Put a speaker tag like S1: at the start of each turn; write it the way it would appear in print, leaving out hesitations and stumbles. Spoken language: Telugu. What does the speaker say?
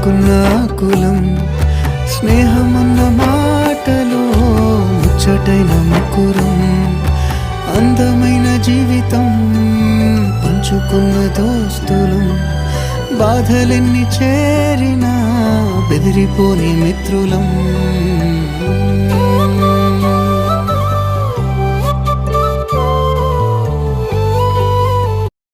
S1: పంచుకున్న కులం స్నేహమన్న మాటలో ముచ్చటైన ముకురం అందమైన జీవితం పంచుకున్న దోస్తులం బాధలెన్ని చేరినా బెదిరిపోని మిత్రులం